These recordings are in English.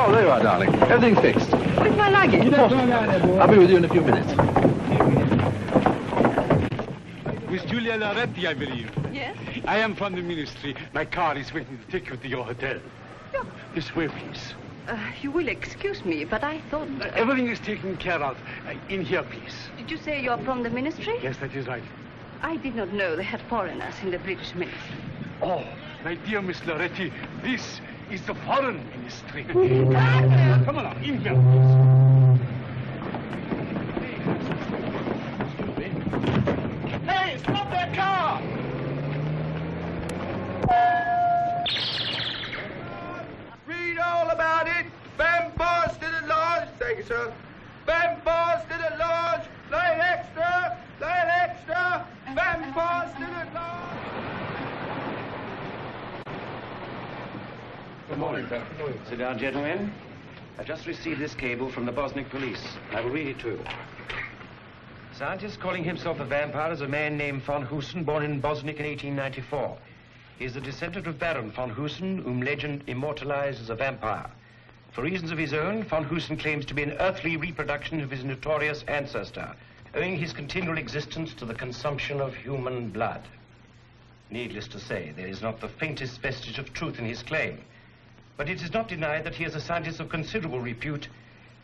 Oh, there you are, darling. Everything's fixed. Where's my luggage? I'll be with you in a few minutes. Miss Julia Loretti, I believe. Yes? I am from the ministry. My car is waiting to take you to your hotel. Oh. This way, please. You will excuse me, but I thought... Everything is taken care of. In here, please. Did you say you're from the ministry? Yes, that is right. I did not know they had foreigners in the British ministry. Oh, my dear Miss Loretti, this is the foreign ministry. Come on, in here, please. Hey, stop that car! Read all about it. Vampires to the lodge. Thank you, sir. Vampires to the lodge. Lay extra. Lay extra. Vampires to the lodge. Good morning, sir. Good morning. Sit down, gentlemen. I've just received this cable from the Bosniak police. I will read it to you. Scientist calling himself a vampire is a man named von Husen, born in Bosniak in 1894. He is the descendant of Baron von Husen, whom legend immortalized as a vampire. For reasons of his own, von Husen claims to be an earthly reproduction of his notorious ancestor, owing his continual existence to the consumption of human blood. Needless to say, there is not the faintest vestige of truth in his claim. But it is not denied that he is a scientist of considerable repute,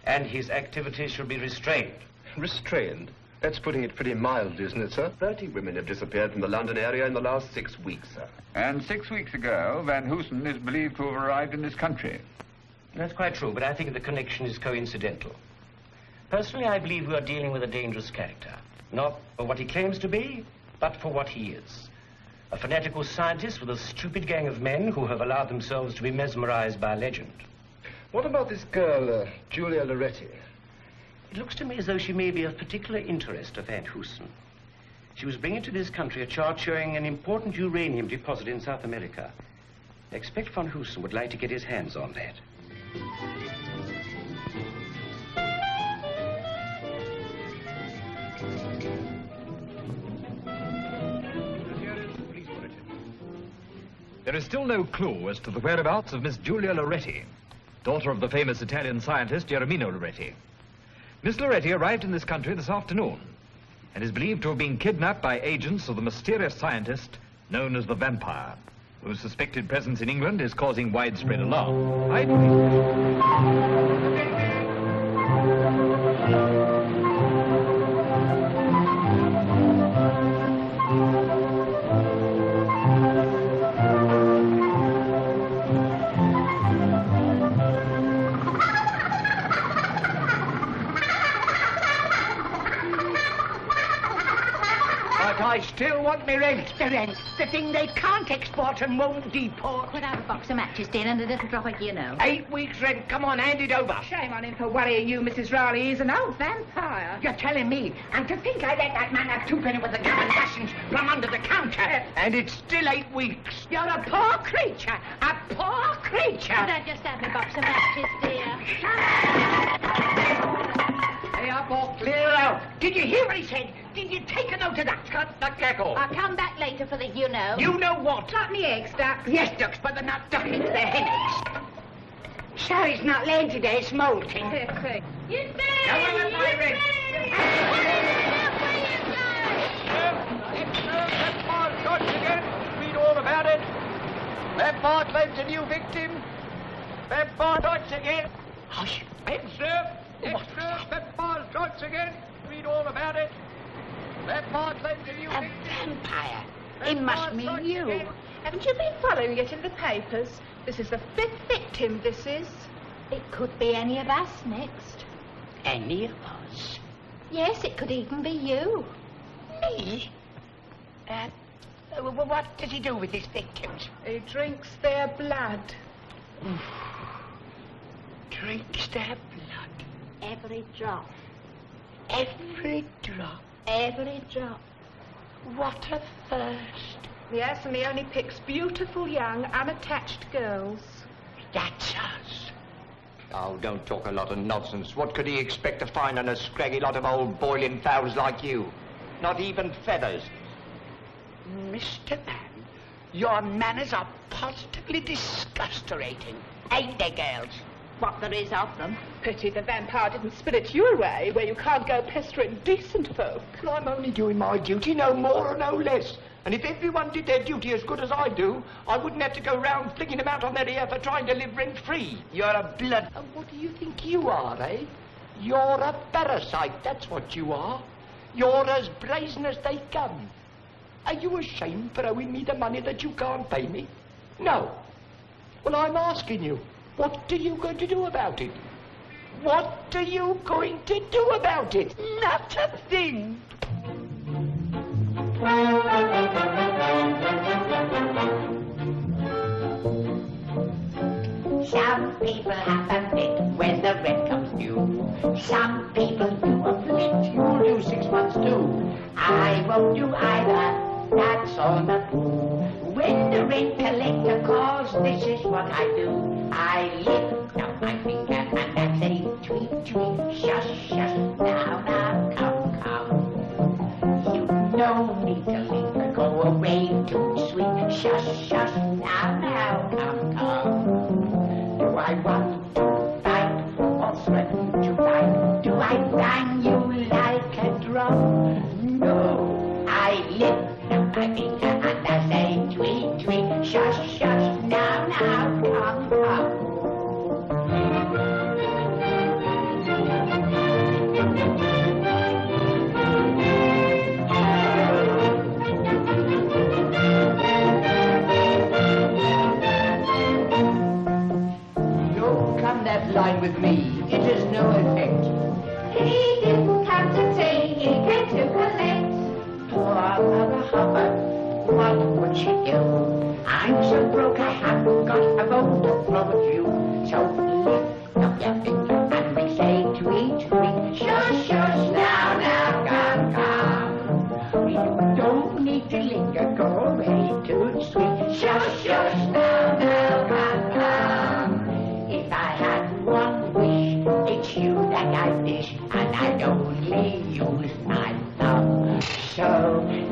and his activities should be restrained. Restrained? That's putting it pretty mildly, isn't it, sir? 30 women have disappeared from the London area in the last 6 weeks, sir. And 6 weeks ago, Van Hoosen is believed to have arrived in this country. That's quite true, but I think the connection is coincidental. Personally, I believe we are dealing with a dangerous character. Not for what he claims to be, but for what he is. A fanatical scientist with a stupid gang of men who have allowed themselves to be mesmerized by legend. What about this girl, Julia Loretti? It looks to me as though she may be of particular interest to Van Hoosen. She was bringing to this country a chart showing an important uranium deposit in South America. I expect Van Hoosen would like to get his hands on that. There is still no clue as to the whereabouts of Miss Julia Loretti, daughter of the famous Italian scientist Germino Loretti. Miss Loretti arrived in this country this afternoon and is believed to have been kidnapped by agents of the mysterious scientist known as the Vampire, whose suspected presence in England is causing widespread alarm. I believe... I still want me rent. The rent? The thing they can't export and won't deport. Put out a box of matches, dear, and a little drop of you know. 8 weeks' rent. Come on, hand it over. Shame on him for worrying you, Mrs. Riley. He's an old vampire. You're telling me. And to think I let that man have 2 penny worth of gum and rations from under the counter. And it's still 8 weeks. You're a poor creature. A poor creature. Could I just have a box of matches, dear? Hey, up or clear out. Did you hear what he said? Did you take a note of that? Cut the cackle. I'll come back later for the you-know. You know what? Got me eggs, Duck. Yes, Ducks, but they're not ducklings, they're hen eggs. Sherry's not laying today, it's molting. You say! Come on with my ring. Vampire shots again. Read all about it. Vampire claims a new victim. Vampire shots again. Hush. Extra. Extra. Vampire shots again. Read all about it. Vampire claims a new victim. A vampire. It must mean you. Again. Haven't you been following it in the papers? This is the 5th victim, this is. It could be any of us next. Any of us? Yes, it could even be you. Me? What does he do with his victims? He drinks their blood. Drinks their blood. Every drop. Every drop. Every drop. What a thirst. Yes, and he only picks beautiful, young, unattached girls. That's us. Oh, don't talk a lot of nonsense. What could he expect to find on a scraggy lot of old boiling fowls like you? Not even feathers. Mr. Man, your manners are positively disgusterating. Ain't they, girls? what there is of them. Pity the vampire didn't spirit you away, where you can't go pestering decent folk. Well, I'm only doing my duty, no more or no less. And if everyone did their duty as good as I do, I wouldn't have to go round flinging them out on their ear for trying to live rent-free. You're a blood... And what do you think you are, eh? You're a parasite, that's what you are. You're as brazen as they come. Are you ashamed for owing me the money that you can't pay me? No. Well, I'm asking you, what are you going to do about it? What are you going to do about it? Not a thing. Some people have a fit when the rent comes due. Some people do a flit. You'll do 6 months too. I won't do either. That's on the pool. When the rent collector calls, this is what I do. I lift up my finger and I say, tweet, tweet, shush, shush. Now, come, come. You don't need to linger, go away too sweet. Shush, shush. Now, come, come. Do I want to fight or threaten to fight? Do I bang you like a drum? No, I lift up my finger and I say, tweet, tweet, shush, shush. Now, come, come. Line with me, it is no effect. He didn't come to say, he came to collect. Poor Mother Hubbard, what would she do? I'm so broke I haven't got a bone to throw at you. So lift up your finger and we say tweet, tweet, shush, shush, now, come, come. You don't need to linger, go away too sweet. Shush, shush, now, come, come. If I had one wish, it's you that I wish, and I only use my thumb. So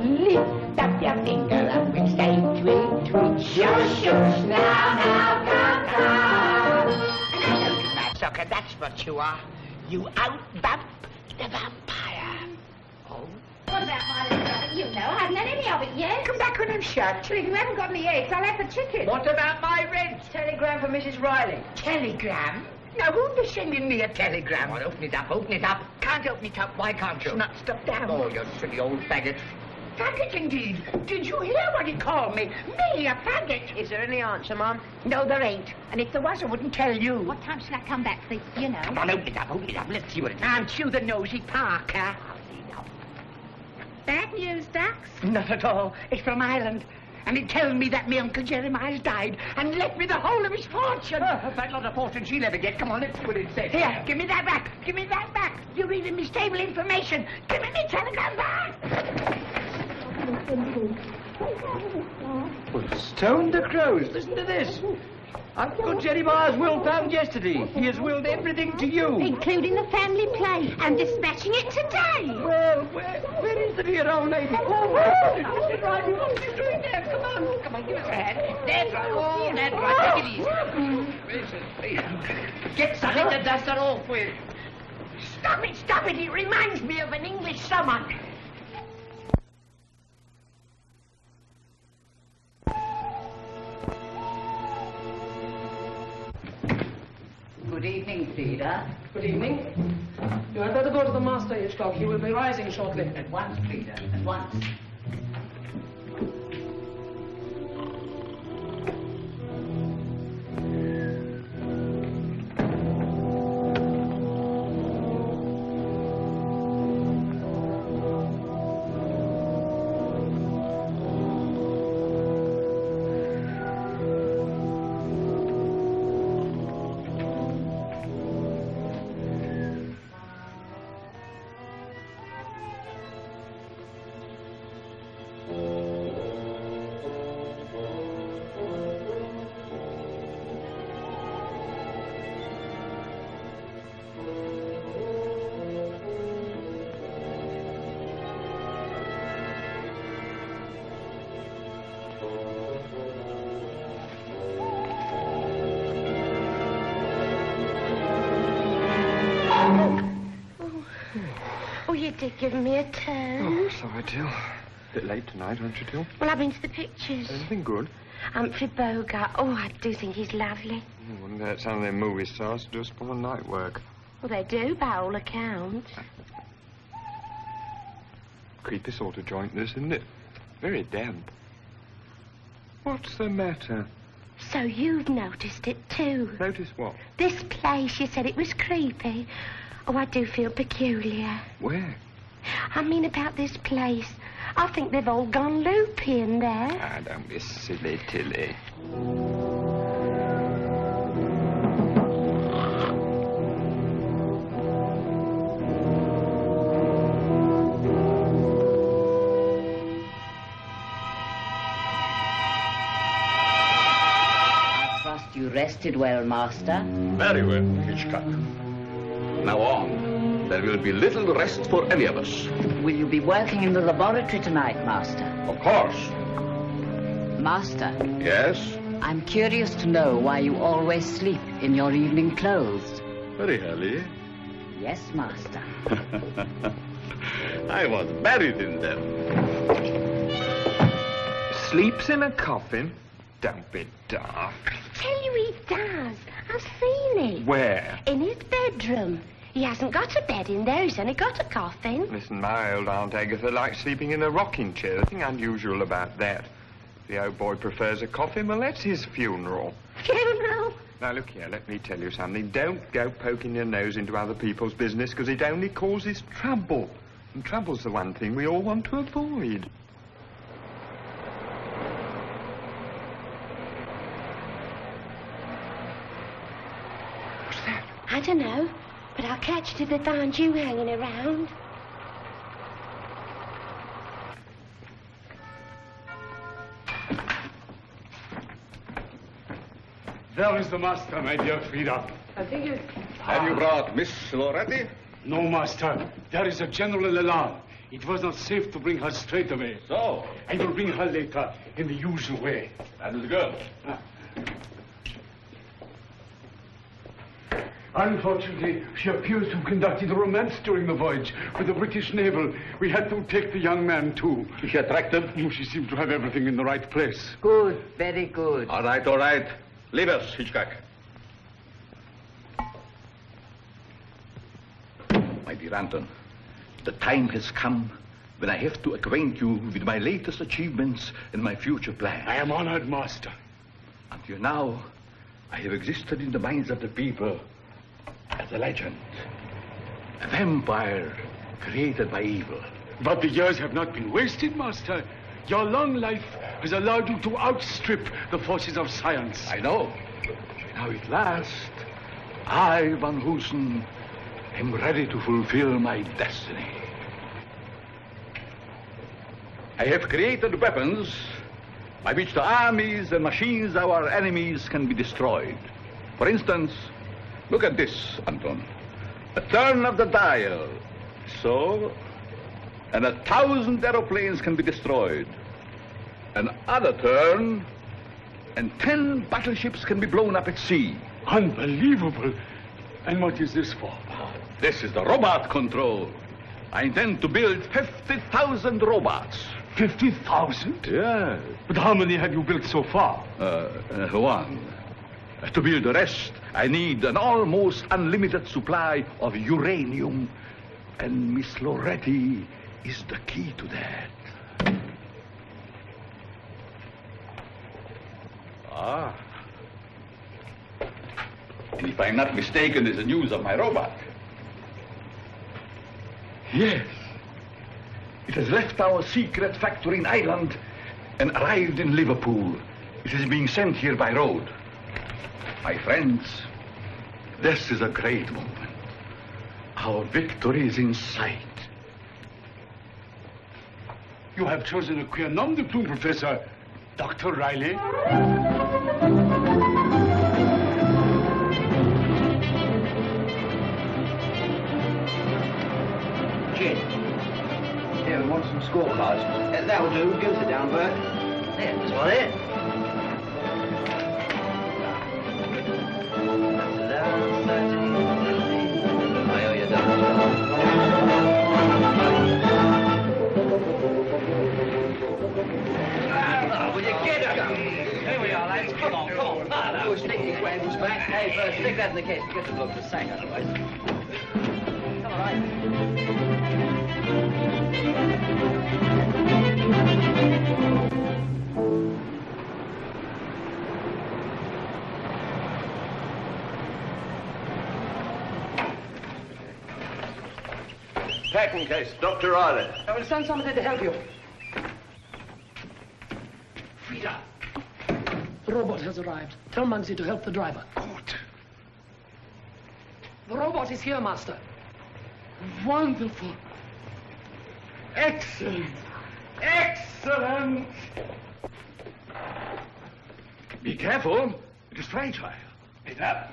lift up your finger and we say tweet, tweet, shush, shush, now, come, come. Sucker, that's what you are. You out-bump the vampire. Oh? What about my little? You know, I haven't had any of it yet. Come back when I'm shut. Well, if you haven't got any eggs, I'll have the chicken. What about my rent? Telegram for Mrs. Riley. Telegram? Now, who'd be sending me a telegram? Oh, open it up, open it up. Can't open it up, why can't you? It's not stuck down. Oh, you silly old faggot. Faggot, indeed. Did you hear what he called me? Me, a faggot. Is there any answer, Mum? No, there ain't. And if there was, I wouldn't tell you. What time shall I come back for, you know? Come on, open it up, open it up. Let's see what it is. Aren't you the nosy Parker? Bad news, Dax? Not at all. It's from Ireland. And it tells me that my Uncle Jeremiah's died and left me the whole of his fortune. Oh, that lot of fortune she'll ever get. Come on, let's see what it says. Here, give me that back. Give me that back. You're reading me stable information. Give me telegram back. Well, stone the crows. Listen to this. Uncle Jeremiah's will found yesterday. He has willed everything to you. Including the family plate. I'm dispatching it today. Well, where is the dear old lady? Oh, right. What's she doing there? Come on, give us a hand. That's right. Oh, that's right. Take it easy. Get something to dust it off with. Stop it. It reminds me of an English summer. Good evening, Peter. Good evening. You had better go to the master, Hitchcock. He will be rising shortly. At once, Peter, at once. given me a turn. Oh, sorry, Till. Bit late tonight, aren't you, Till? Well, I've been to the pictures. Anything good? Humphrey Bogart. Oh, I do think he's lovely. Wouldn't hurt some of them movie stars to do a spell of night work. Well, they do, by all accounts. Creepy sort of joint, this, isn't it? Very damp. What's the matter? So you've noticed it, too. Notice what? This place, you said it was creepy. Oh, I do feel peculiar. Where? I mean about this place. I think they've all gone loopy in there. Ah, don't be silly, Tilly. I trust you rested well, Master. Very well, Hitchcock. Now on. There will be little rest for any of us. Will you be working in the laboratory tonight, Master? Of course. Master. Yes? I'm curious to know why you always sleep in your evening clothes. Very early. Yes, Master. I was buried in them. Sleeps in a coffin? Don't be daft. I tell you he does. I've seen it. Where? In his bedroom. He hasn't got a bed in there. He's only got a coffin. Listen, my old Aunt Agatha likes sleeping in a rocking chair. Nothing unusual about that. If the old boy prefers a coffin, well, that's his funeral. Funeral? Now, look here, let me tell you something. Don't go poking your nose into other people's business, because it only causes trouble. And trouble's the one thing we all want to avoid. What's that? I don't know, but I'll catch it if they find you hanging around. There is the master, my dear Frida. I think you... Have you brought Miss Loretti? No, master. There is a general alarm. It was not safe to bring her straight away. So? I will bring her later in the usual way. That is good. Unfortunately, she appears to have conducted a romance during the voyage with the British naval. We had to take the young man, too. Is she attractive? Oh, she seemed to have everything in the right place. Good, very good. All right, all right. Leave us, Hitchcock. My dear Anton, the time has come when I have to acquaint you with my latest achievements and my future plans. I am honored, master. Until now, I have existed in the minds of the people as a legend. A vampire created by evil. But the years have not been wasted, master. Your long life has allowed you to outstrip the forces of science. I know. Now at last, I, Van Hoosen, am ready to fulfill my destiny. I have created weapons by which the armies and machines of our enemies can be destroyed. For instance, look at this, Anton. A turn of the dial. So, and 1,000 aeroplanes can be destroyed. Another turn, and 10 battleships can be blown up at sea. Unbelievable. And what is this for? This is the robot control. I intend to build 50,000 robots. 50,000? Yes. But how many have you built so far? One. To build the rest, I need an almost unlimited supply of uranium. And Miss Loretti is the key to that. Ah. And if I'm not mistaken, is the news of my robot. Yes. It has left our secret factory in Ireland and arrived in Liverpool. It is being sent here by road. My friends, this is a great moment. Our victory is in sight. You have chosen a queer nom de plume, Professor. Dr. Riley. Gin. Here, we want some scorecards. That'll do. Go sit down, Bert. There, that's what it. I owe you a way, Bushman. Hey, first, stick that in the case. Get the bloke to sack otherwise. Come on, right. Packing case, Dr. Riley. I will send somebody to help you. Frida. The robot has arrived. Tell Muggsy to help the driver. Good. The robot is here, Master. Wonderful. Excellent. Excellent. Be careful. It is fragile. Béla.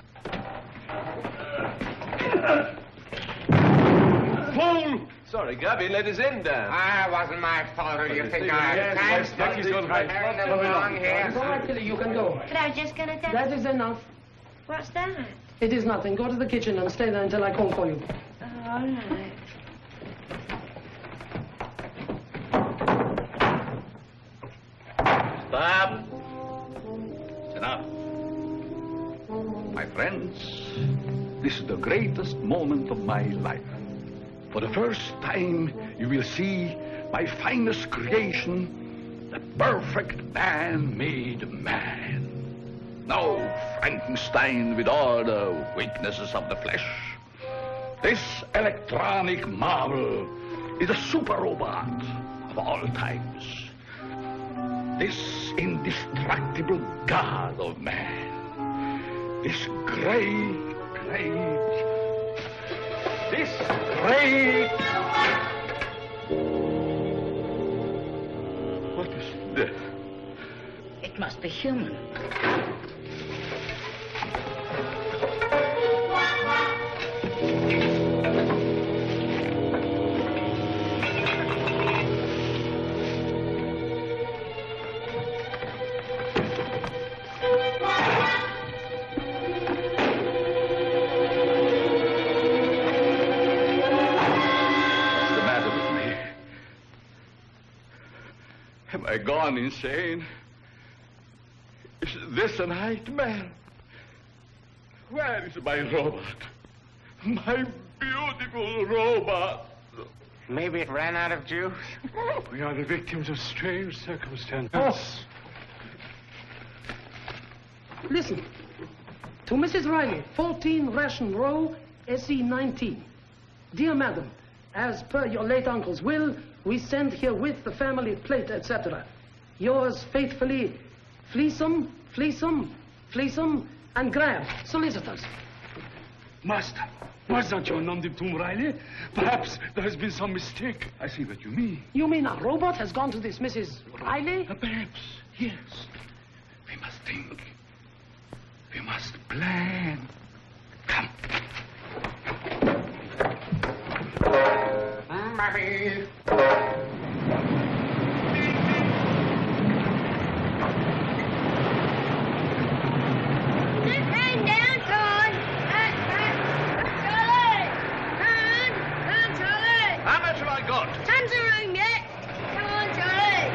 Fool! Sorry, Gabby let his end down. Ah, it wasn't my fault. Who do you think I am? Yes, he's all right. Never belong here. All right, Tilly, you can go. But I was just going to tell That is enough. What's that? It is nothing. Go to the kitchen and stay there until I call for you. Oh, all right. Stop. It's enough. My friends, this is the greatest moment of my life. For the first time, you will see my finest creation, the perfect man-made man. No Frankenstein with all the weaknesses of the flesh. This electronic marvel is a super robot of all times. This indestructible god of man. This great What is this? It must be human. Am I gone insane? Is this a nightmare? Where is my robot? My beautiful robot. Maybe it ran out of juice. We are the victims of strange circumstances. Oh. Listen. To Mrs. Riley, 14 Ration Row, SE 19. Dear Madam, as per your late uncle's will, we send herewith the family plate, etc. Yours faithfully, Fleesome, and Graham, solicitors. Master, was that your nom de plume, Riley? Perhaps there has been some mistake. I see what you mean. You mean a robot has gone to this Mrs. Riley? Perhaps, yes. We must think. We must plan. Come. Mommy. How much have I got? Tons of room yet. Come on, Charlie.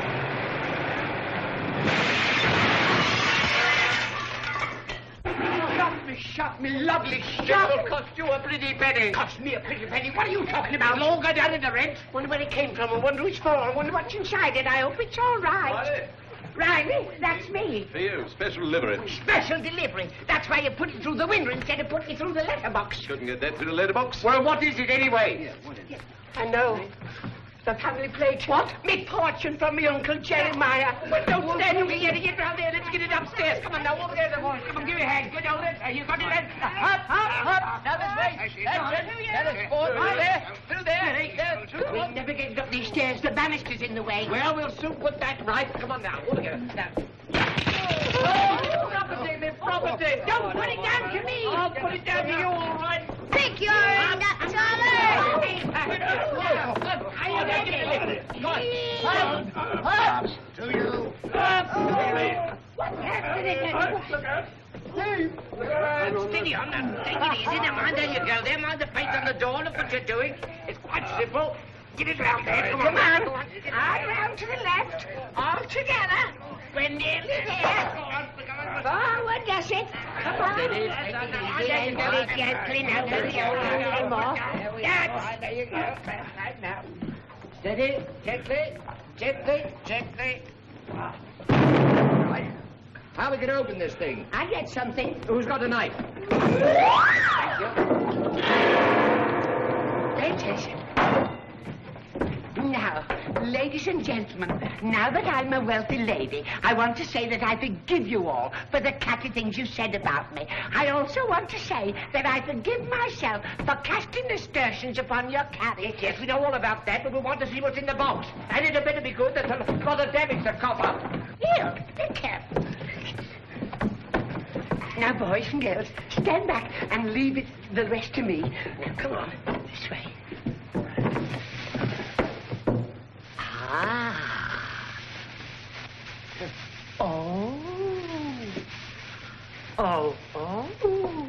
Shut me, lovely shut. It will cost you a pretty penny. Cost me a pretty penny? What are you talking about? It'll all go down in the rent. Wonder where it came from. I wonder who it's for. I wonder what's inside it. I hope it's all right. Riley, that's me. For you, special delivery. Special delivery. That's why you put it through the window instead of putting it through the letterbox. Couldn't get that through the letterbox. Well, what is it anyway? Yeah, what is it? I know. The family plate. What? Me fortune from me Uncle Jeremiah. Well, don't stand here. Get round there. Let's get it upstairs. Come on now, over there. Come on, give me a hand. Good old it. You got it. Up. Now this way. That's it. That is four. Through there. We never get up these stairs. The banister's in the way. Well, we'll soon put that right. Come on now. Over here. Now. Property. Don't put it down to me. I'll put it down to you, all right. Pick your end up, Charlie. To you. What's happening? Steady on that. Take it easy. Now, mind, there you go. There, mind the paint on the door. Look what you're doing. It's quite simple. Get it round there. Come on. Hard round to the left. All together. We're nearly there. Go on. Forward, does it? Come on. Very gently now, a little more. That's... There you go. Right now. Steady, gently, gently, gently. Right. How are we going to open this thing? I'll get something. Who's got a knife? There it is. Now, ladies and gentlemen, now that I'm a wealthy lady, I want to say that I forgive you all for the catty things you said about me. I also want to say that I forgive myself for casting aspersions upon your carriage. Yes, we know all about that, but we want to see what's in the box. And it'd better be good that'll rather damage the copper. Here, be careful. Now, boys and girls, stand back and leave the rest to me. Now, come on, this way. Ah. Oh. Oh, oh.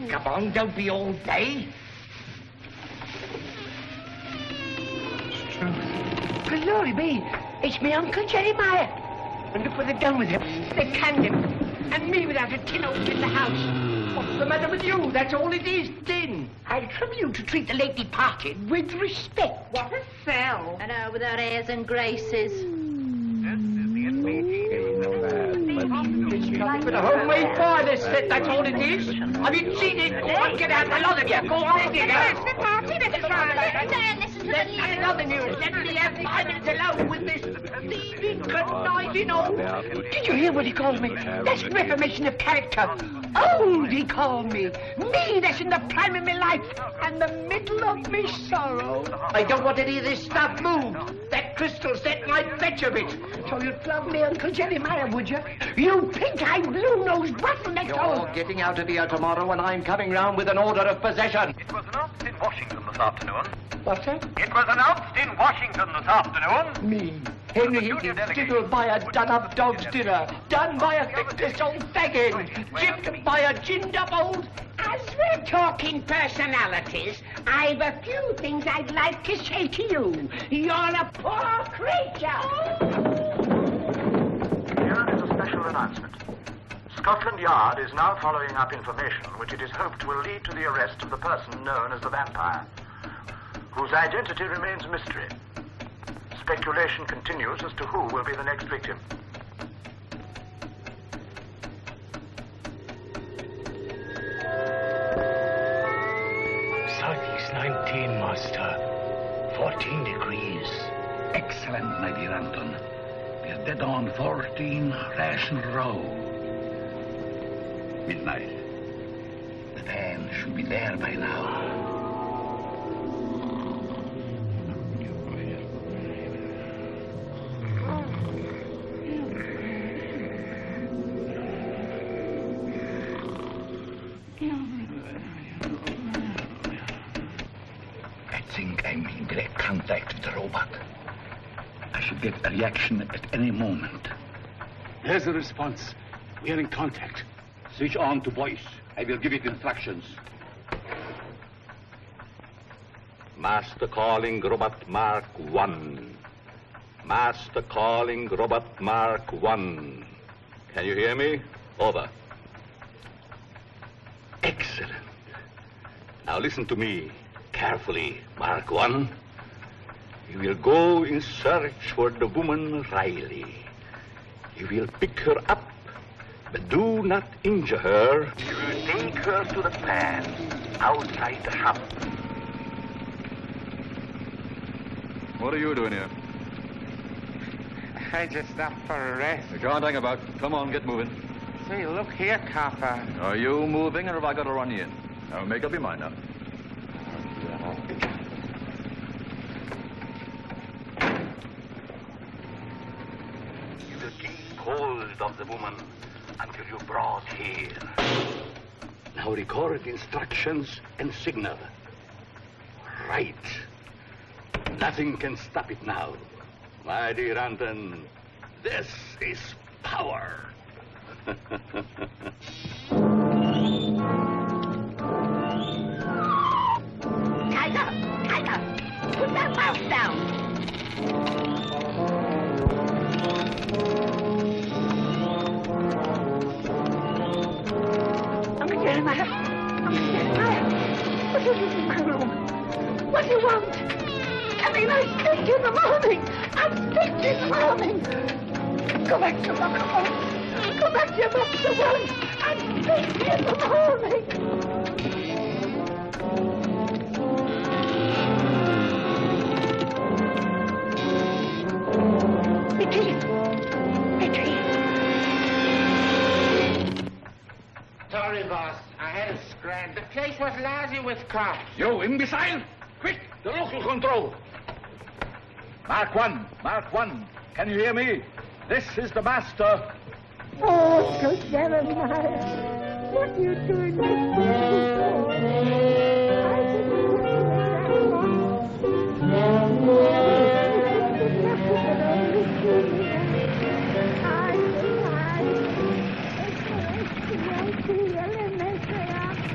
Come on, don't be all day. It's true. Glory be, it's my Uncle Jeremiah. And look what they've done with him. They canned him. And me without a tin open in the house. What's the matter with you? That's all it is, tin. I trouble you to treat the late departed with respect. What a sell. I know, without airs and graces. But a homemade pie, this set, that's all it is. Have you seen it? Go on, get out, the lot of you. Go on, get out. It's the party, Mrs. Riley. Listen to the news. That's another news. Let me have 5 minutes alone with this thieving, conniving old... Did you hear what he called me? That's reformation of character. Old, he called me. Me, that's in the prime of my life and the middle of me sorrow. I don't want any of this stuff moved. That crystal set might fetch a bit. So you'd flog me Uncle Jeremiah, would you? You pink-eyed, blue-nosed, bottleneck You're all getting out of here tomorrow when I'm coming round with an order of possession. It was announced in Washington this afternoon. What's that? It was announced in Washington this afternoon. Me, Henry Higgins, diddled by a done-up dog's dinner, done by a fictitious old fagging, gypped by a ginned-up old... As we're talking personalities, I've a few things I'd like to say to you. You're a poor creature. Here is a special announcement. Scotland Yard is now following up information which it is hoped will lead to the arrest of the person known as the vampire, whose identity remains a mystery. Speculation continues as to who will be the next victim. Southeast 19, Master. 14 degrees. Excellent, my dear Anton. We're dead on 14 Ration Row. Midnight. The van should be there by now. I think I'm in direct contact with the robot. I should get a reaction at any moment. There's the response. We are in contact. Switch on to voice. I will give it instructions. Master calling Robot Mark 1. Master calling Robot Mark 1. Can you hear me? Over. Excellent. Now listen to me carefully, Mark 1. You will go in search for the woman Riley. You will pick her up, but do not injure her. You will take her to the pan outside the shop. What are you doing here? I just stopped for a rest. You can't hang about. Come on, get moving. Say, look here, copper. Are you moving, or have I got to run you in? Now, make up your mind now. You will keep hold of the woman until you brought here. Now record instructions and signal. Right. Nothing can stop it now. My dear Anton, this is power. Tiger, put that mouse down. Go back to the home. Go back to your Mr. Willis. I'm here in the morning. Sorry, boss. I had a scrap. The place was lousy with cops. You imbecile! Quick, the local control. Mark 1, Mark 1. Can you hear me? This is the master. Oh, Uncle Jeremiah, what are you doing this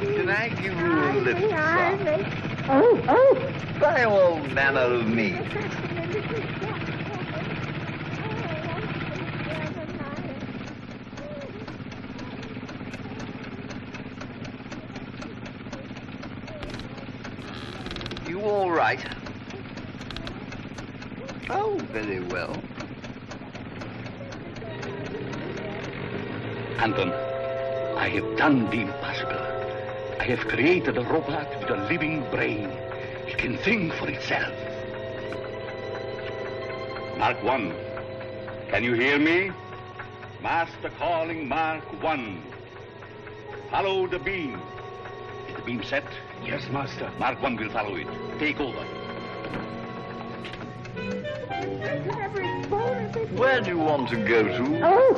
Can I give you a lift, son? Oh. Try all manner of meat. You all right? Oh, very well. Anton, I have done the impossible. I have created a robot with a living brain. It can think for itself. Mark 1. Can you hear me? Master calling Mark 1. Follow the beam. Is the beam set? Yes, Master. Mark 1 will follow it. Take over. Where do you want to go to? Oh,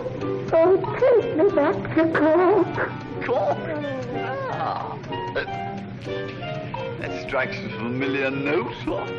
take me back to Cork. Cork? Ah. That strikes a familiar note, what?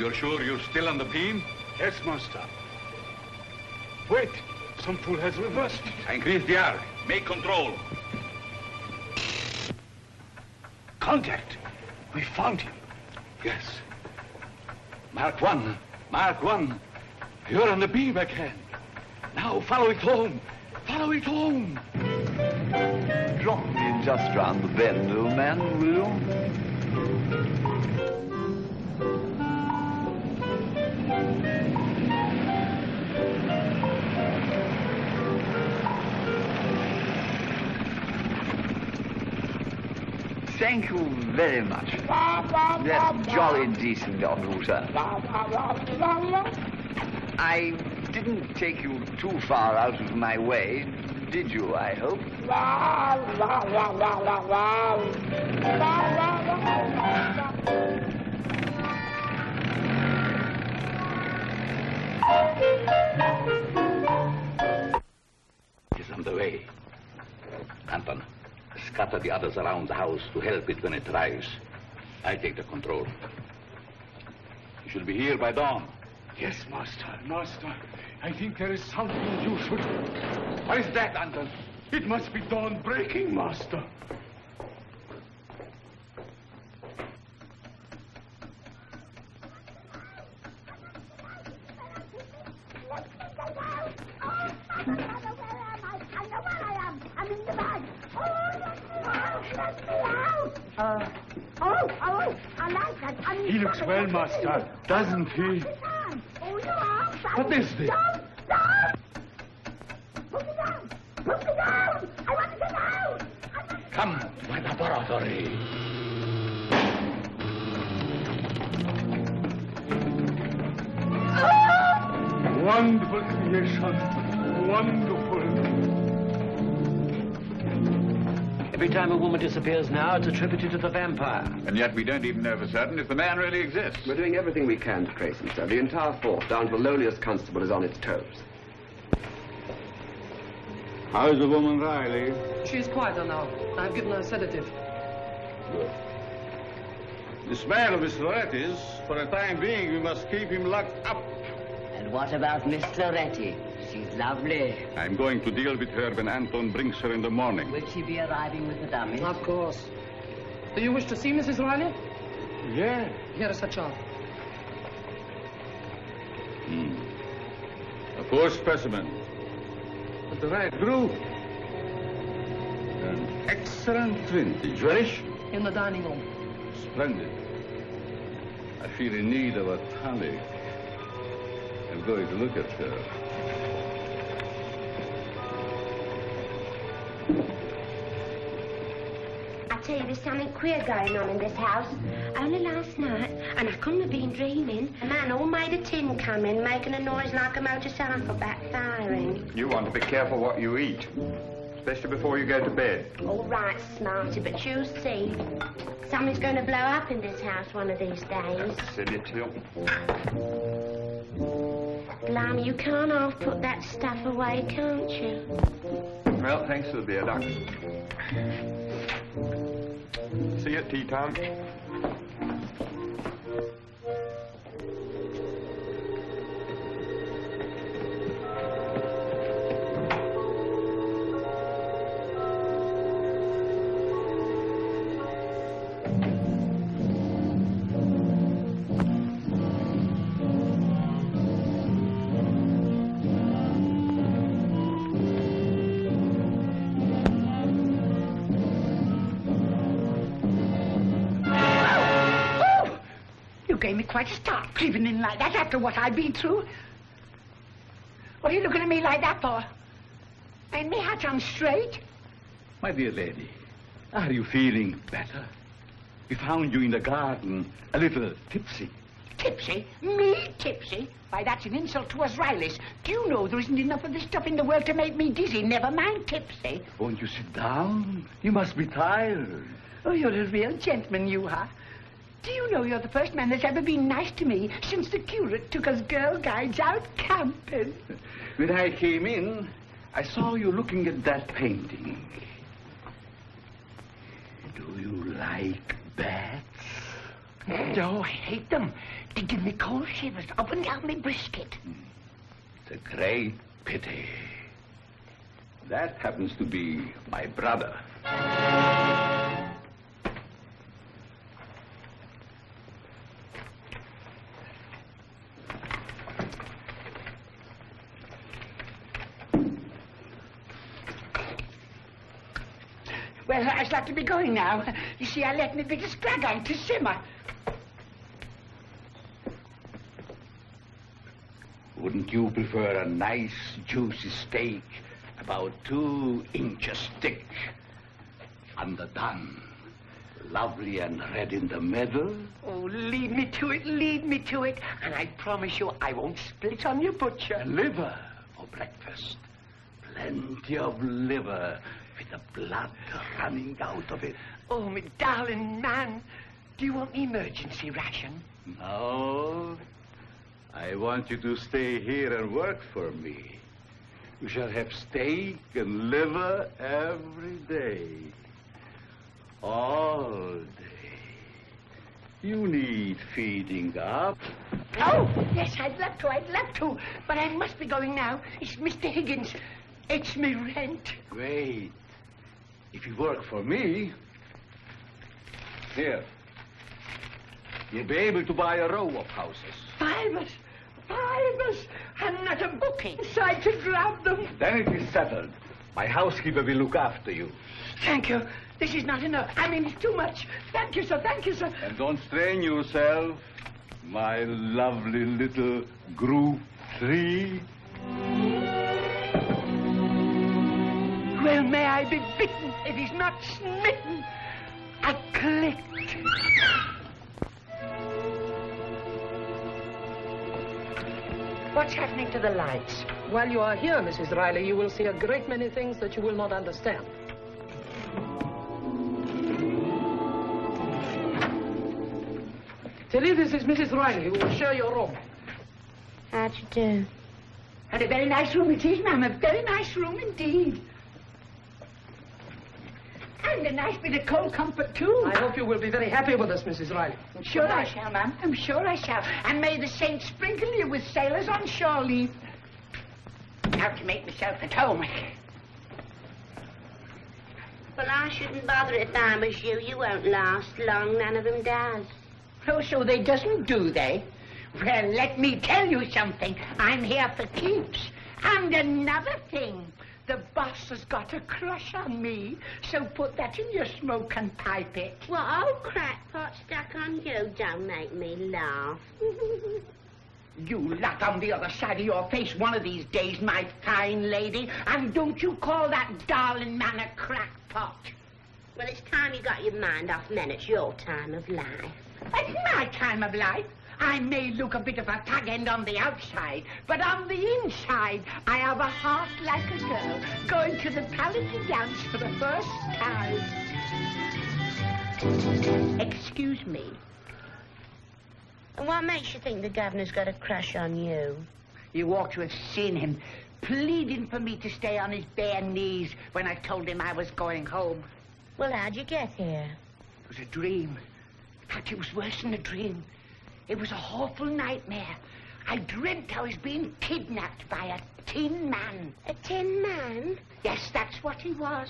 You're sure you're still on the beam? Yes, Master. Wait, some fool has reversed. Increase the arc. Make control. Contact. We found him. Yes. Mark 1. Mark 1. You're on the beam again. Now follow it home. Follow it home. Drop me just round the bend, old man, will you? Thank you very much. That's jolly decent of you, sir. I didn't take you too far out of my way, did you, I hope? It is on the way. Anton, scatter the others around the house to help it when it arrives. I take the control. You should be here by dawn. Yes, Master. Master, I think there is something you should... What is that, Anton? It must be dawn breaking, Master. He looks well, Master, doesn't he? What is this? Put me down! Put me down! I want to get out! hurry. Wonderful creation. Wonderful. Every time a woman disappears now, it's attributed to the vampire. And yet we don't even know for certain if the man really exists. We're doing everything we can to trace him, sir. The entire force, down to the lowliest constable, is on its toes. How's the woman, Riley? She's quieter now. I've given her a sedative. Good. This man of Miss Loretti's, for the time being, we must keep him locked up. And what about Miss Loretti? She's lovely. I'm going to deal with her when Anton brings her in the morning. Will she be arriving with the dummy? Of course. Do you wish to see Mrs. Riley? Yeah. Here is her chart. A poor specimen. But the right group. An excellent vintage. Relish? In the dining room. Splendid. I feel in need of a tonic. I'm going to look at her. I tell you, there's something queer going on in this house. Only last night, and I couldn't have been dreaming, a man all made of tin come in, making a noise like a motorcycle backfiring. You want to be careful what you eat, especially before you go to bed. All right, Smarty, but you see, something's going to blow up in this house one of these days. Silly too. Blimey, you can't half put that stuff away, can't you? Well, thanks for the beer, Doc. See you at tea time. Gave me quite a start creeping in like that after what I've been through. What are you looking at me like that for? Ain't me hat on straight? My dear lady, are you feeling better? We found you in the garden, a little tipsy. Tipsy? Me tipsy? Why, that's an insult to us Rileys. Do you know there isn't enough of this stuff in the world to make me dizzy, never mind tipsy? Won't you sit down? You must be tired. Oh, you're a real gentleman, you are. Do you know you're the first man that's ever been nice to me since the curate took us girl guides out camping? When I came in, I saw you looking at that painting. Do you like bats? No, I hate them. They give me cold shivers up and down my brisket. It's a great pity. That happens to be my brother. Well, I shall have to be going now. You see, I let my bit of scrag on to simmer. Wouldn't you prefer a nice, juicy steak, about 2 inches thick, underdone, lovely and red in the middle? Oh, lead me to it, lead me to it. And I promise you I won't split on your butcher. Liver for breakfast. Plenty of liver with the blood running out of it. Oh, my darling man. Do you want the emergency ration? No. I want you to stay here and work for me. You shall have steak and liver every day. All day. You need feeding up. Oh, yes, I'd love to. But I must be going now. It's Mr. Higgins. It's me rent. Wait. If you work for me, here, you'll be able to buy a row of houses. Fivers, and not a book inside to grab them. Then it is settled. My housekeeper will look after you. Thank you. This is not enough. I mean, it's too much. Thank you, sir. Thank you, sir. And don't strain yourself, my lovely little Group 3. Well, may I be bitten if he's not smitten. I clicked. What's happening to the lights? While you are here, Mrs. Riley, you will see a great many things that you will not understand. Tilly, this is Mrs. Riley, who will share your room. How'd you do? And a very nice room it is, ma'am. A very nice room indeed. And a nice bit of cold comfort, too. I hope you will be very happy with us, Mrs. Riley. Sure I shall, ma'am. I'm sure I shall. And may the saints sprinkle you with sailors on shore leave. Now to make myself at home. Well, I shouldn't bother if I was you. You won't last long. None of them does. Oh, so they doesn't, do they? Well, let me tell you something. I'm here for keeps. And another thing. The boss has got a crush on me, so put that in your smoke and pipe it. Well, old crackpot stuck on you don't make me laugh. You laugh on the other side of your face one of these days, my fine lady, and don't you call that darling man a crackpot. Well, it's time you got your mind off men. It's your time of life. It's my time of life. I may look a bit of a tag end on the outside, but on the inside, I have a heart like a girl, going to the Paladin dance for the first time. Excuse me. And what makes you think the governor's got a crush on you? You ought to have seen him pleading for me to stay on his bare knees when I told him I was going home. Well, how'd you get here? It was a dream. In fact, it was worse than a dream. It was a awful nightmare. I dreamt I was being kidnapped by a tin man. A tin man? Yes, that's what he was.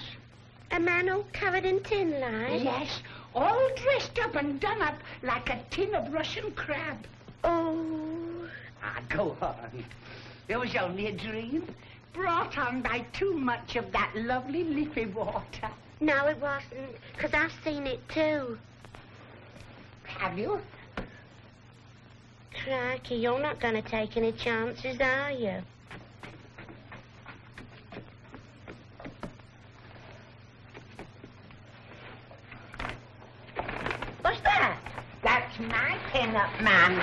A man all covered in tin lime? Yes, all dressed up and done up like a tin of Russian crab. Oh. Ah, go on. It was only a dream, brought on by too much of that lovely leafy water. No, it wasn't, because I've seen it too. Have you? Crikey, you're not going to take any chances, are you? What's that? That's my pin-up man.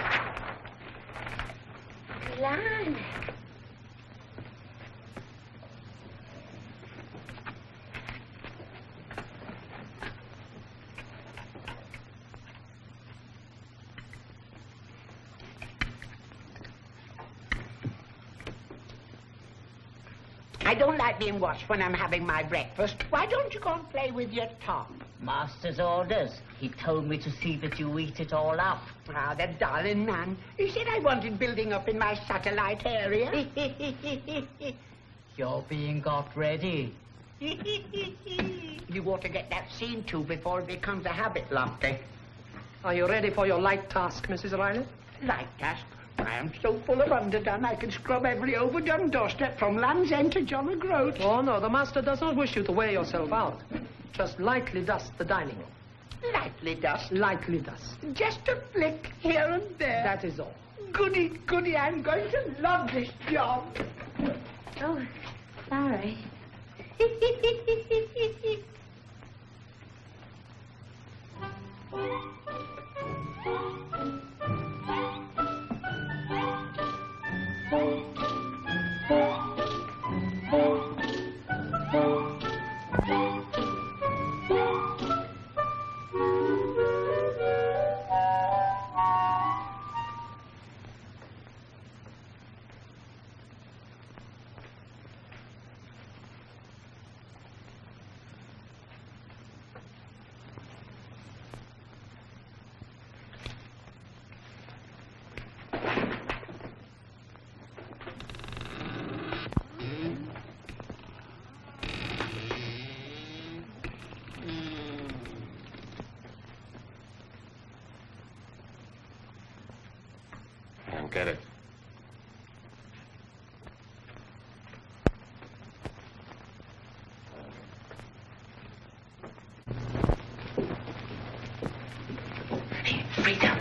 Blimey. I don't like being watched when I'm having my breakfast. Why don't you go and play with your Tom? Master's orders. He told me to see that you eat it all up. Ah, the darling man. He said I wanted building up in my satellite area. You're being got ready. You ought to get that seen to before it becomes a habit, Lofty. Are you ready for your light task, Mrs. Riley? Light task? I am so full of underdone, I can scrub every overdone doorstep from Land's End to John O'Groat. Oh, no, the master does not wish you to wear yourself out. Just lightly dust the dining room. Lightly dust? Lightly dust. Just a flick here and there. That is all. Goody, goody, I'm going to love this job. Oh, sorry. Get it. Hey, Frida,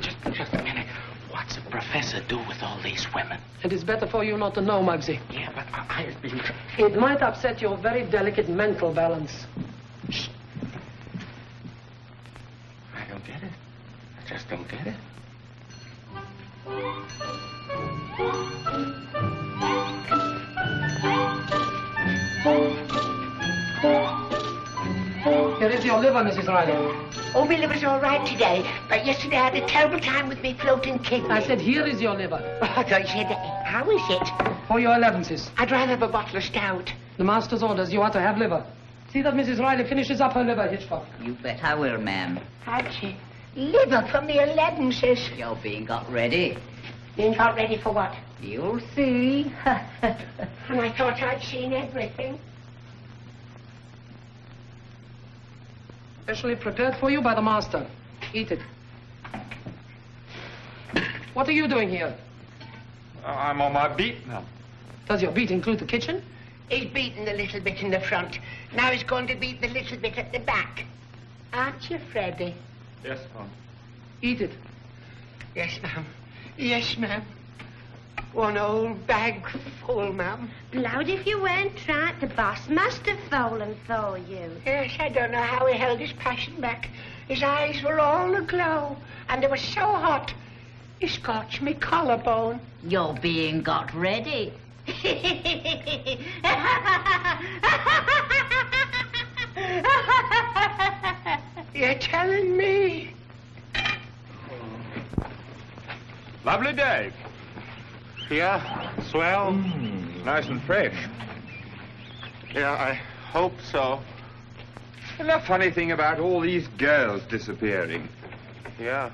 just a minute. What's a professor do with all these women? It is better for you not to know, Muggsy. Yeah, but I've been... It might upset your very delicate mental balance. don't get it. I just don't get it. Here is your liver, Mrs. Riley. Oh, my liver's all right today, but yesterday I had a terrible time with me floating kidney. I said, here is your liver. Oh, I thought you said, how is it? For your allowances. I'd rather have a bottle of stout. The master's orders, you are to have liver. See that Mrs. Riley finishes up her liver, Hitchcock. You bet I will, ma'am. Archie, liver from the allowances. You're being got ready. Being got ready for what? You'll see. And I thought I'd seen everything. Specially prepared for you by the master. Eat it. What are you doing here? I'm on my beat now. Does your beat include the kitchen? He's beaten a little bit in the front. Now he's going to beat the little bit at the back. Aren't you, Freddie? Yes, ma'am. Eat it. Yes, ma'am. Yes, ma'am. One old bag full, ma'am. Blowed if you weren't right. The boss must have fallen for you. Yes, I don't know how he held his passion back. His eyes were all aglow, and they were so hot, he scorched me collarbone. You're being got ready. You're telling me? Lovely day. Yeah, swell. Nice and fresh. Yeah, I hope so. And the funny thing about all these girls disappearing. Yeah.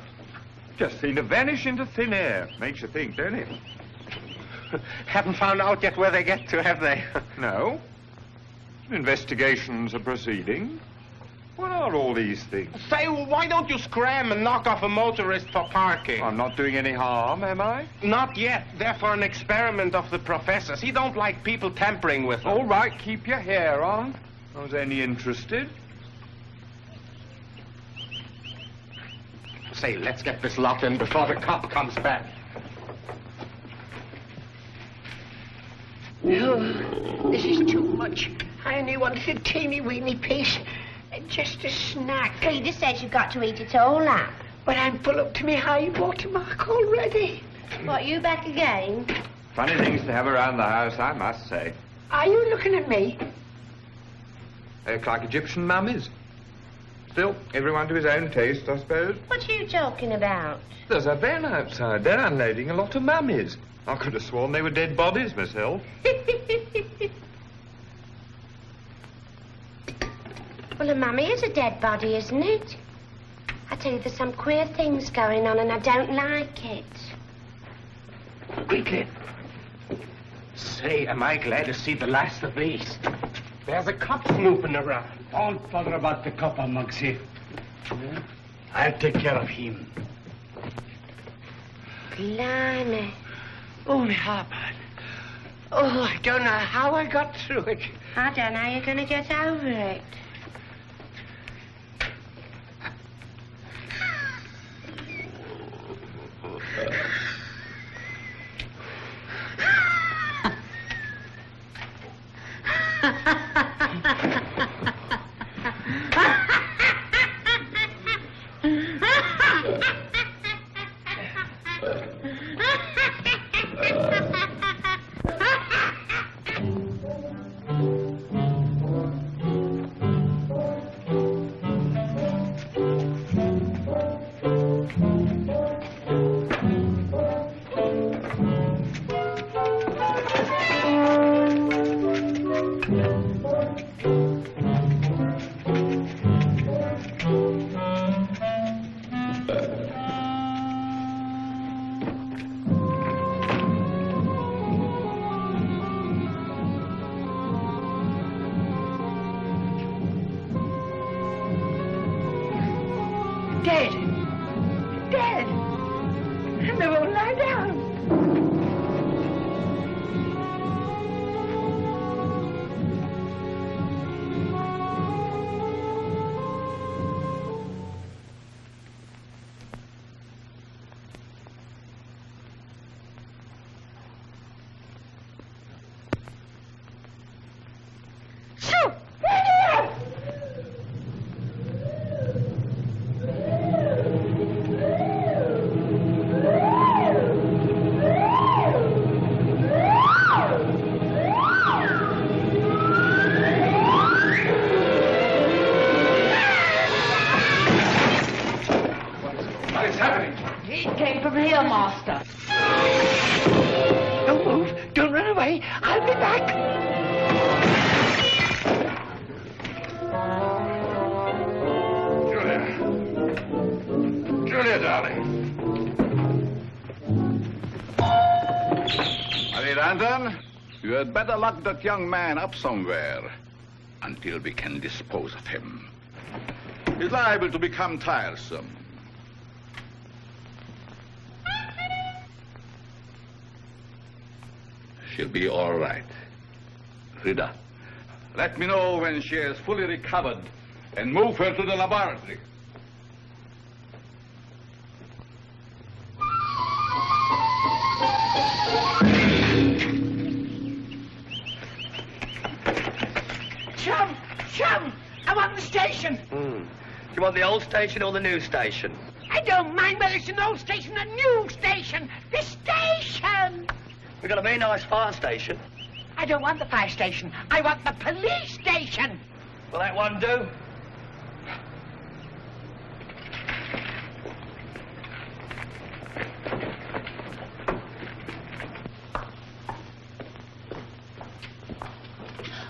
Just seem to vanish into thin air. Makes you think, don't it? Haven't found out yet where they get to, have they? No. Investigations are proceeding. What are all these things? Say, why don't you scram and knock off a motorist for parking? I'm not doing any harm, am I? Not yet. They're for an experiment of the professor's. He don't like people tampering with them. All right, keep your hair on. I was only interested. Say, let's get this lot in before the cop comes back. No, this is too much. I only wanted a teeny-weeny piece. Just a snack. Peter says you've got to eat it all up. But I'm full up to me high watermark already. What, you back again? Funny things to have around the house, I must say. Are you looking at me? They look like Egyptian mummies. Still, everyone to his own taste, I suppose. What are you talking about? There's a van outside. They're unloading a lot of mummies. I could have sworn they were dead bodies myself. Well, a mummy is a dead body, isn't it? I tell you, there's some queer things going on, and I don't like it. Quickly. Say, am I glad to see the last of these. There's a cop snooping around. Don't bother about the copper, Mugsy. I'll take care of him. Blimey. Oh, my heart. Oh, I don't know how I got through it. I don't know how you're going to get over it. Dead. Dead. And they won't lie down. Shoo! master. Don't move. Don't run away. I'll be back. Julia, darling. Marie Anton, you had better lock that young man up somewhere until we can dispose of him. He's liable to become tiresome. She'll be all right. Frida, let me know when she is fully recovered and move her to the laboratory. Chum, I want the station. Do you want the old station or the new station? I don't mind whether it's an old station or a new station. The station! We've got a very nice fire station. I don't want the fire station. I want the police station. Will that one do?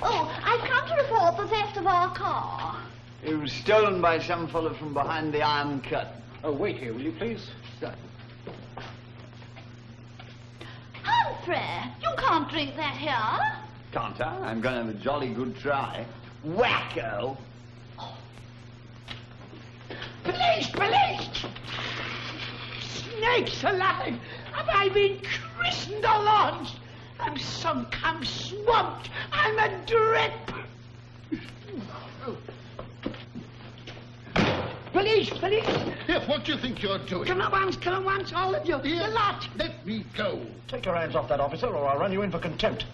Oh, I've come to report the theft of our car. It was stolen by some fellow from behind the Iron Curtain. Oh, wait here, will you, please? Humphrey, you can't drink that here. Can't I? I'm going to have a jolly good try. Wacko! Police! Police! Snakes alive! Have I been christened or launched? I'm sunk, I'm swamped, I'm a drip! Police, police! Here, what do you think you're doing? Come at once, all of you, Here, the lot! let me go. Take your hands off that officer, or I'll run you in for contempt.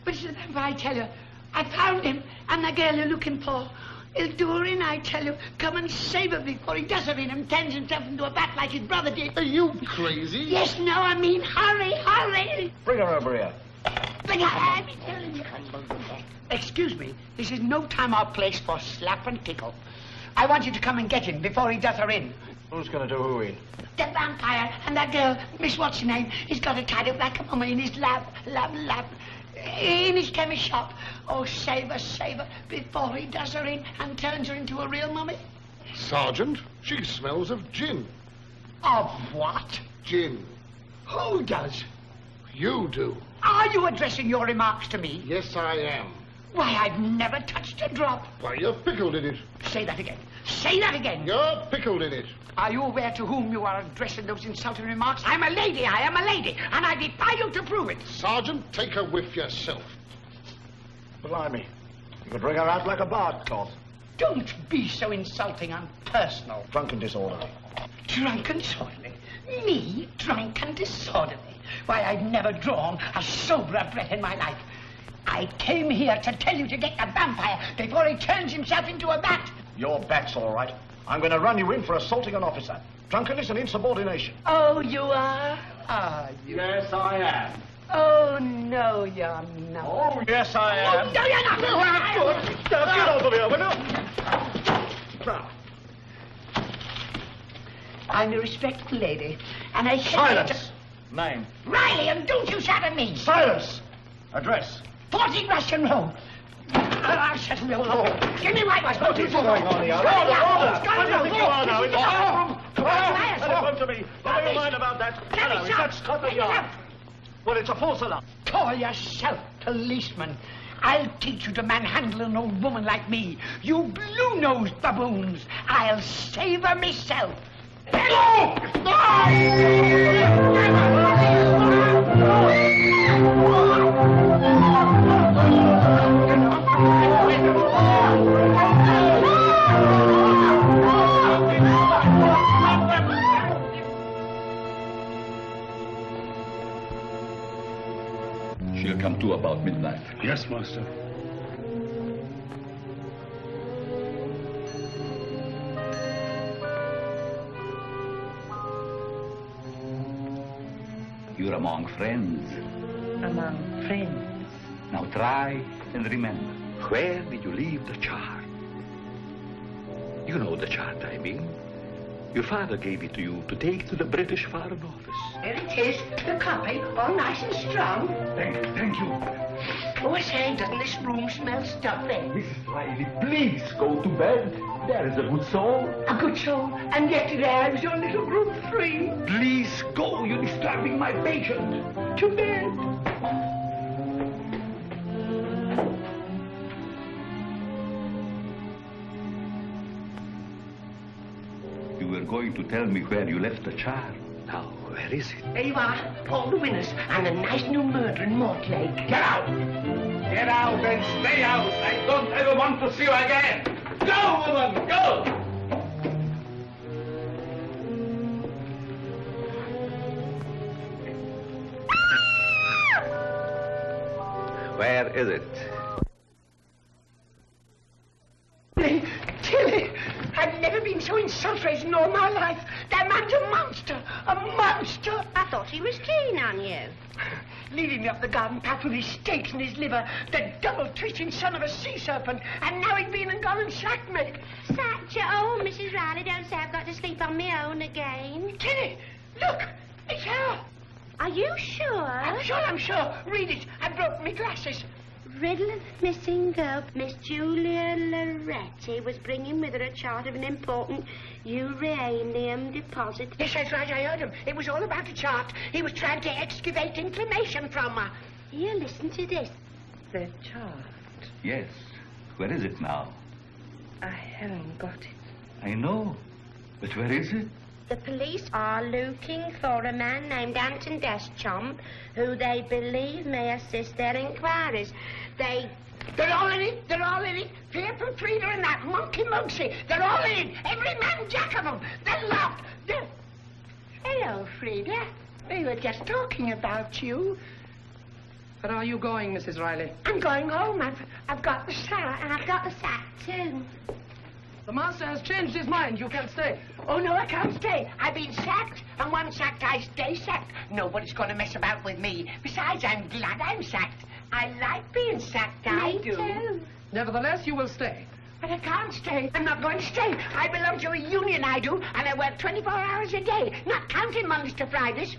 Mr. Vampire, I tell you, I found him and the girl you're looking for. He'll do her in, I tell you. Come and save her before he does her in and turns himself into a bat like his brother did. Are you crazy? Yes, no, I mean hurry, hurry! Bring her over here. But I'm telling you. Excuse me, this is no time or place for slap and tickle. I want you to come and get him before he does her in. Who's going to do who in? The vampire and that girl, Miss What's her name, he's got her tied up like a mummy in his lap, in his chemist shop. Oh, save her, before he does her in and turns her into a real mummy. Sergeant, she smells of gin. Of what? Gin. Who does? You do. Are you addressing your remarks to me? Yes, I am. Why, I've never touched a drop. Why, you're pickled in it. Say that again. Say that again. You're pickled in it. Are you aware to whom you are addressing those insulting remarks? I'm a lady, I am a lady, and I defy you to prove it. Sergeant, take a whiff yourself. Blimey. You could bring her out like a barred cloth. Don't be so insulting and personal. Drunk and disorderly. Drunk and disorderly? Me, drunk and disorderly? Why, I've never drawn a soberer breath in my life. I came here to tell you to get the vampire before he turns himself into a bat. Your bat's all right. I'm going to run you in for assaulting an officer. Drunkenness and insubordination. Oh, you are? Are you? Yes, I am. Oh, no, you're not. Oh, yes, I am. Oh, no, you're not. No, I'm good. Now, get over here, will you? Now. I'm a respectable lady, and I... Silence! Name. Riley, and don't you shout at me. Silence! Address. 40 Russian Road. I'll settle you all. Give me my wife. What is going on here? Order! What do you think you are now? In the bathroom? Come on! Telephone to me. What do you mind about that? Hello, is that Scotland Yard? Well, it's a false alarm. Call yourself policeman. I'll teach you to manhandle an old woman like me. You blue-nosed baboons. I'll save her myself. No! She'll come to about midnight. Yes, Master. You're among friends. Among friends. Now try and remember. Where did you leave the chart? You know the chart, I mean. Your father gave it to you to take to the British Foreign Office. There it is, the copy, all nice and strong. Thank you. Oh, I say, doesn't this room smell stuffy? Mrs. Riley, please go to bed. There is a good soul. A good soul, and yesterday I was your little group 3. Please go. You're disturbing my patient. To bed. You were going to tell me where you left the child. Now, where is it? There you are, all the winners, and a nice new murder in Mortlake. Get out! Get out and stay out. I don't ever want to see you again. Go, woman, go! Where is it? Tilly, I've never been so insulted in all my life. That man's a monster, a monster. I thought he was keen on you. Leading me up the garden path with his steaks and his liver, the double-twisting son of a sea serpent, and now he's been and gone and sacked me. Sacked you? Oh, Mrs. Riley, don't say I've got to sleep on my own again. Tilly, look, it's her. Are you sure? I'm sure. Read it. I broke my glasses. Riddle of the missing girl. Miss Julia Loretti was bringing with her a chart of an important uranium deposit. Yes, that's right, I heard him. It was all about the chart. He was trying to excavate information from her. Here, listen to this. The chart. Yes. Where is it now? I haven't got it. I know. But where is it? The police are looking for a man named Anton Deschamps, who they believe may assist their inquiries. They're all in it. They're all in it. Pierre from Frida and that monkey Muncie. They're all in it. Every man jack of them. They're locked. Hello, Frida. We were just talking about you. Where are you going, Mrs. Riley? I'm going home. I've got the sack. And I've got the sack, too. The master has changed his mind. You can't stay. Oh, no, I can't stay. I've been sacked, and once sacked, I stay sacked. Nobody's going to mess about with me. Besides, I'm glad I'm sacked. I like being sacked, I do. Too. Nevertheless, you will stay. But I can't stay. I'm not going to stay. I belong to a union, I do, and I work 24 hours a day, not counting Mondays to Fridays.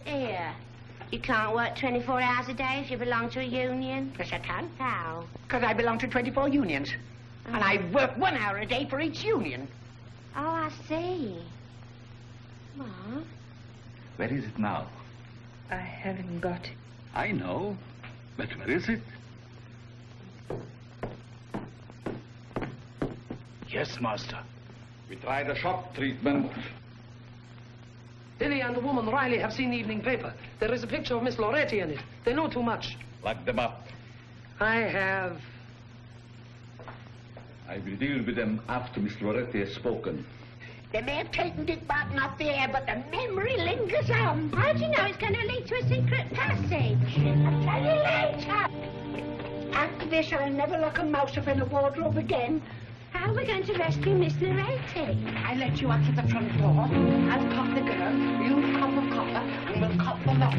Here. You can't work 24 hours a day if you belong to a union. Yes, I can. How? Because I belong to 24 unions. Oh. And I work 1 hour a day for each union. Oh, I see. What? Where is it now? I haven't got it. I know. But where is it? Yes, master. We tried a shock treatment. Tilly and the woman Riley have seen the evening paper. There is a picture of Miss Loretti in it. They know too much. Lock them up. I have. I will deal with them after Miss Loretti has spoken. They may have taken Dick Barton off the air, but the memory lingers on. How do you know it's going to lead to a secret passage? I'll tell you later. After this, I'll never lock a mouse up in a wardrobe again. How are we going to rescue Miss Loretti? I let you out of the front door. I'll cop the girl, you cop the copper, and we'll cop the lot.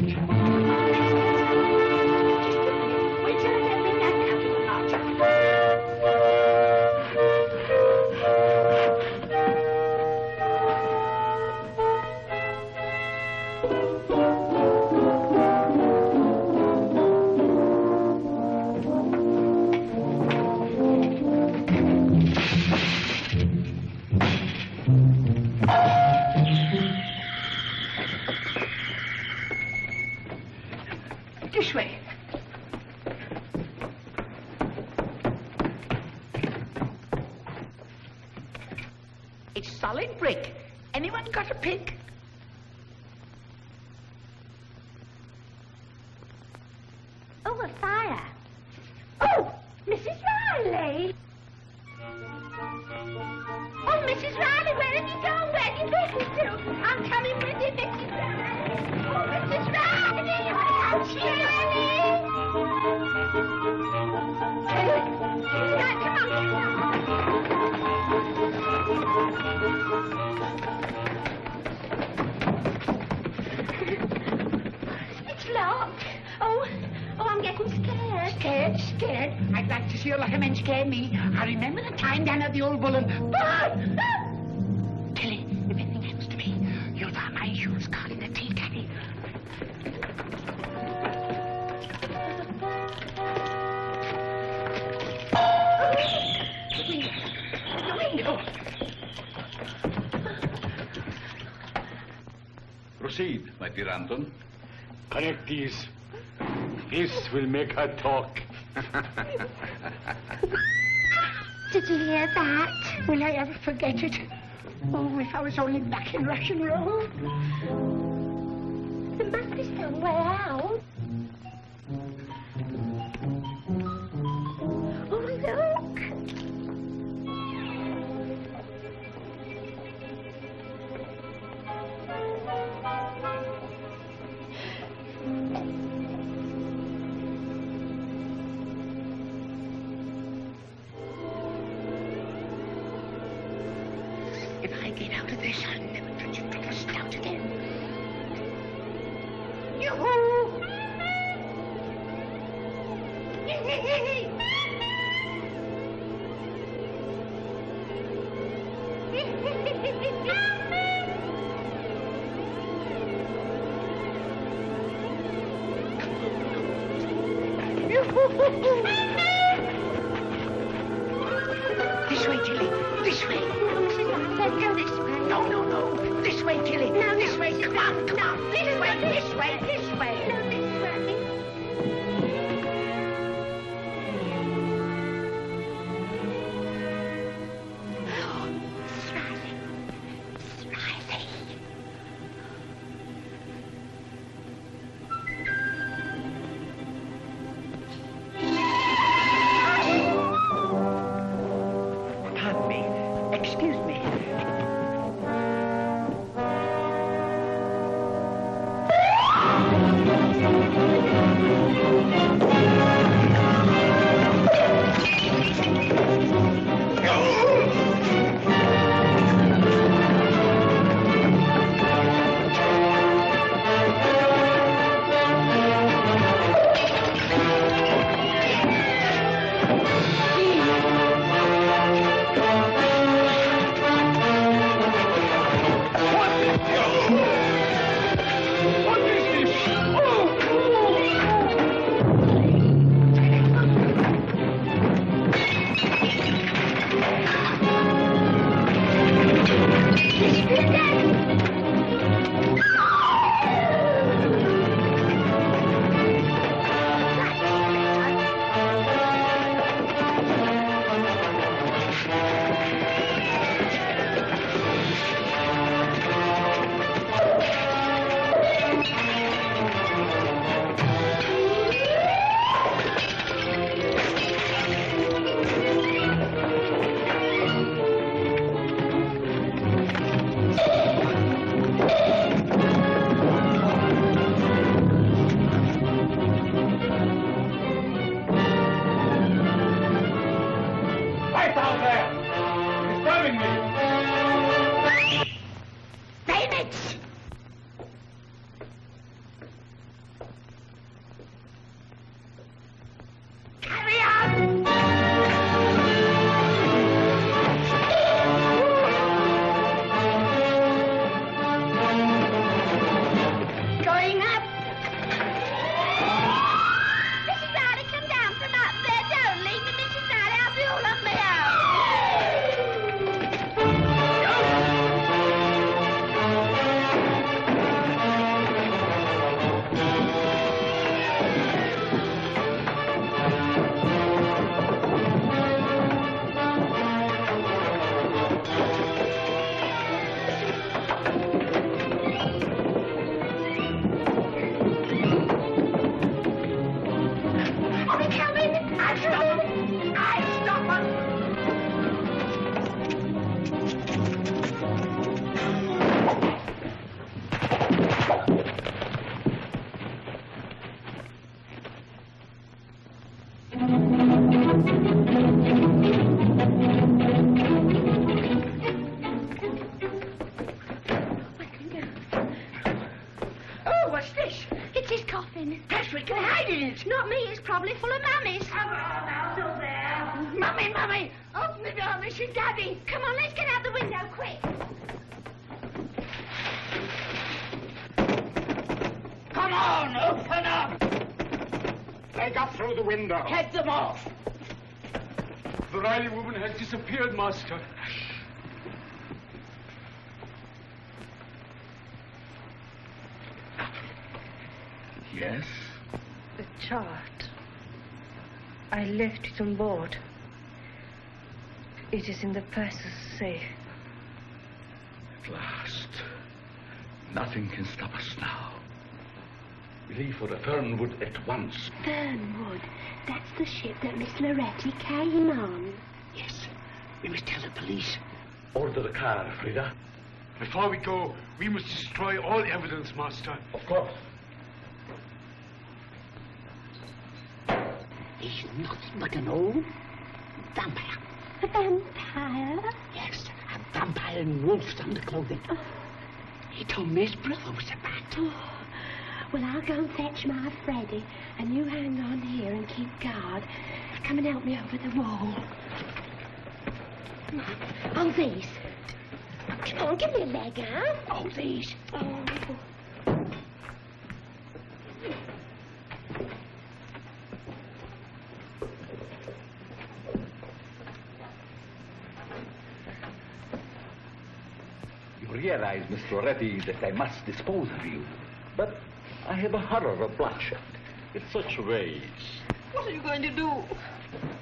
Wait till I get me back out of the lot. This way. It's solid brick. Anyone got a pick? Oh, a fire. Oh, Mrs. Riley. Oh, Mrs. Riley, where have you gone? Where have you been to? I'm coming with you, Mrs. Riley. Oh, Mrs. Riley, where is she? to see her like a man scared me. I remember the time down at the old bull and... Tilly, if anything happens to me, you'll find my insurance card in the tea caddy. The window. Proceed, my dear Anton. Connect these. This will make her talk. Did you hear that? Will I ever forget it? Oh, if I was only back in Russian Road. There must be somewhere out. Oh, look. If I get out of this, I'll never touch a drop of stout again. Yoo-hoo! This way, Tilly. This way. Let's go this way. No, no, no. This way, Tilly. No, This way. Come on, come on. This way, this way, this way. No, this way. Oh, it's rising. It's rising. Pardon me. Excuse me. Not me, it's probably full of mummies. Come on, out of there. Tommy! Open the door, this is Daddy! Come on, let's get out the window, quick! Come on, open up! They got through the window. Head them off! The Riley woman has disappeared, Master. Yes? The chart. I left it on board. It is in the purser's safe. At last. Nothing can stop us now. We leave for the Fernwood at once. Fernwood? That's the ship that Miss Loretti came on. Yes. We must tell the police. Order the car, Frida. Before we go, we must destroy all evidence, Master. Of course. He's nothing but an old vampire. A vampire? Yes, a vampire in wolf's underclothing. Oh. He told me his brother was a bat. Oh. Well, I'll go and fetch my Freddy, and you hang on here and keep guard. Come and help me over the wall. Come on. Oh, these. Come on, give me a leg, huh? Oh, these. Oh. You realize, Miss Loretti, that I must dispose of you. But I have a horror of bloodshed. It's such ways. What are you going to do?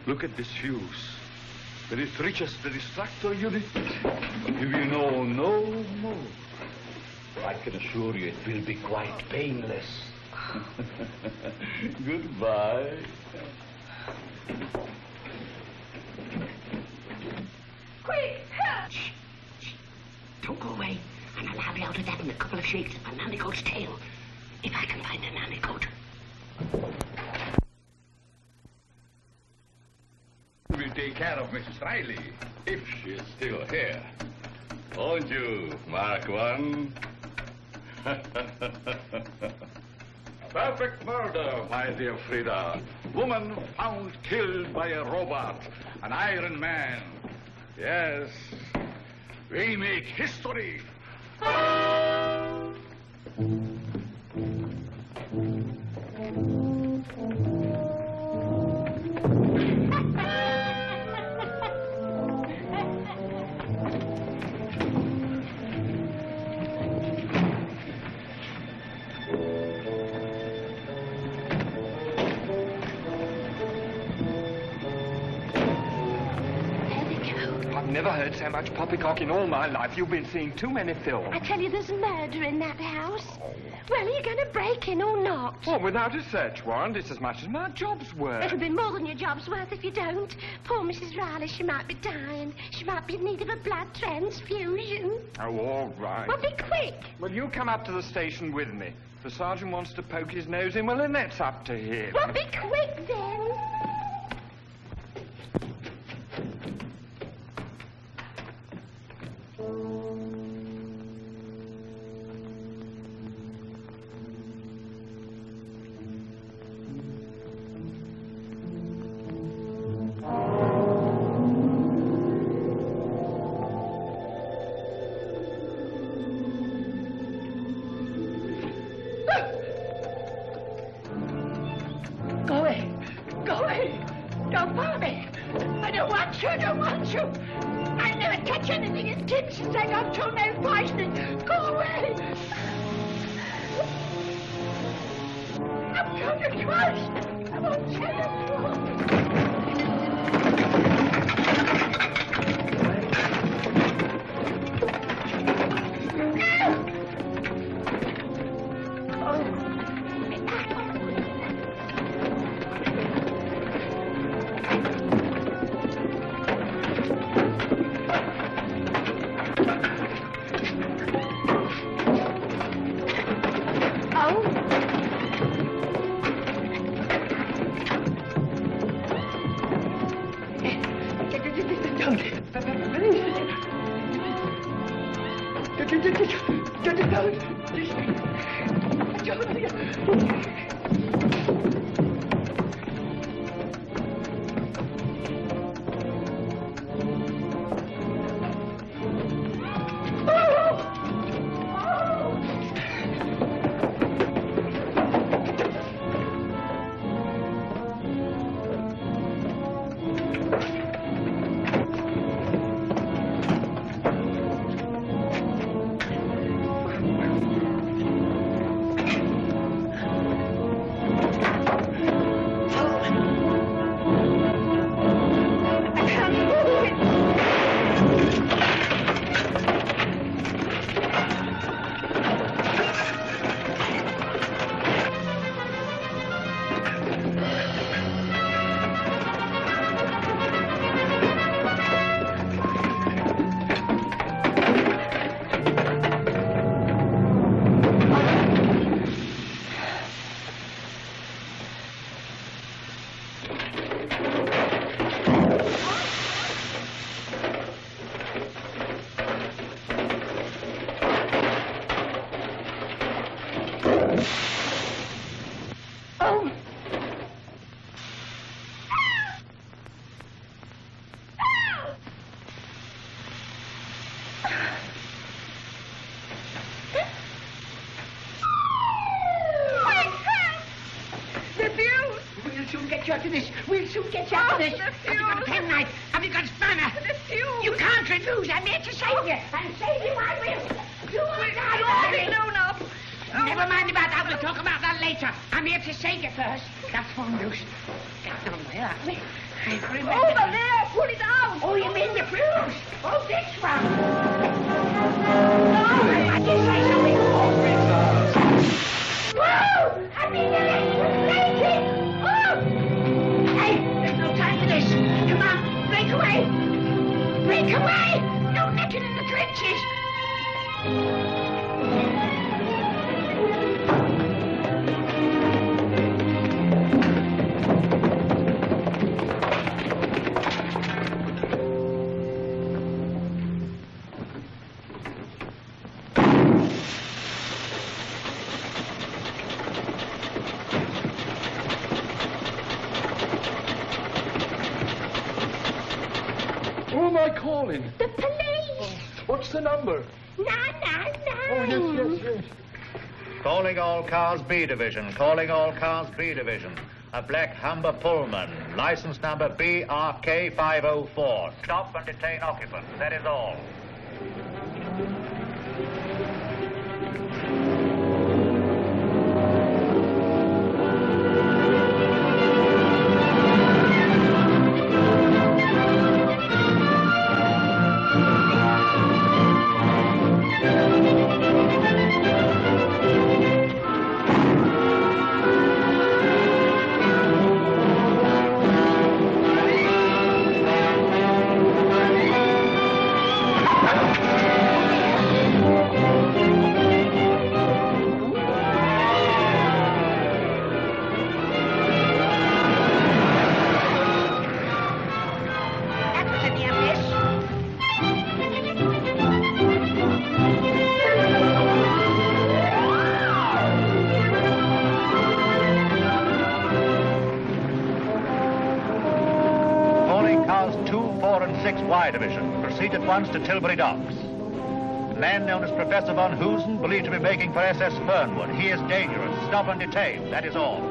Look at this fuse. When it reaches the distractor unit, you will know no more. I can assure you it will be quite painless. Goodbye. Quick, help! Shh. Don't go away, and I'll have you out of that in a couple of shakes of a nannygoat's tail. If I can find a nannygoat. We'll take care of Mrs. Riley, if she is still here. Won't you, Mark One? Perfect murder, my dear Frida. Woman found killed by a robot, an Iron Man. Yes, we make history. Never heard so much poppycock in all my life. You've been seeing too many films. I tell you, there's murder in that house. Well, are you going to break in or not? Well, without a search warrant, it's as much as my job's worth. It'll be more than your job's worth if you don't. Poor Mrs. Riley, she might be dying. She might be in need of a blood transfusion. Oh, all right. Well, be quick. Well, you come up to the station with me. If the sergeant wants to poke his nose in, well, then that's up to him. Well, be quick, then. Go away. Go away. Don't follow me. I don't want you. I don't want you. I never touch anything in tin since I got toenail poisoning. Go away. I've told you twice. I won't tell you. We'll soon get you out of this. Have you got a penknife? Have you got spanner? You can't refuse. I'm here to save you. And save you I will. You will die. No, no. Never mind about that. We'll talk about that later. I'm here to save you first. That's one loose. That's not there, aren't we? Over there. Pull it out. Oh, you mean the fuse? Oh, this one. No, I just say something more. Whoa! I mean, the electric. Oh! Hey, there's no time for this. Come on, break away. Break away. No necking in the trenches. Who am I calling? The police. What's the number? 999. Oh, yes. Calling all cars B division. Calling all cars B division. A black Humber Pullman. License number BRK 504. Stop and detain occupant. That is all. Y Division. Proceed at once to Tilbury Docks. The man known as Professor von Hoosen, believed to be making for SS Fernwood. He is dangerous. Stop and detain. That is all.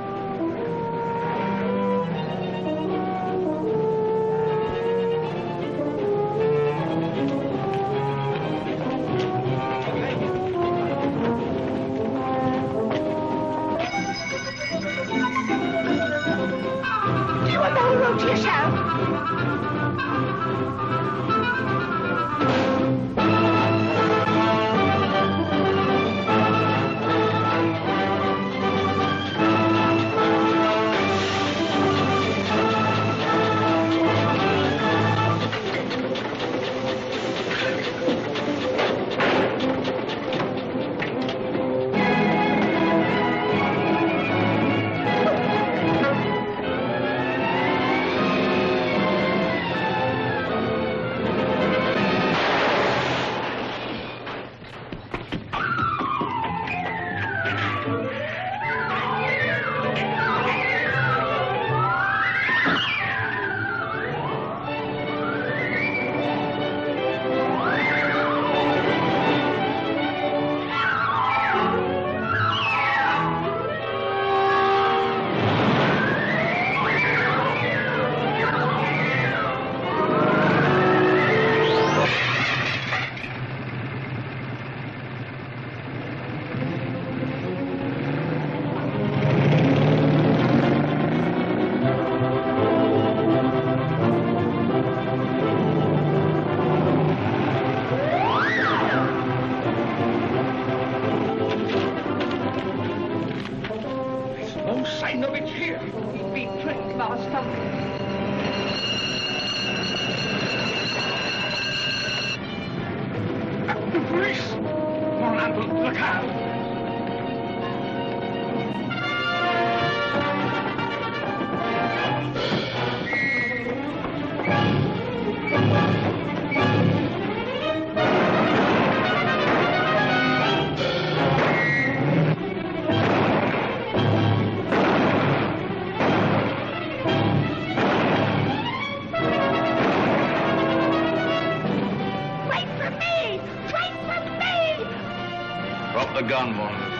Do you want the whole road to yourself? Drop the gun, Warren.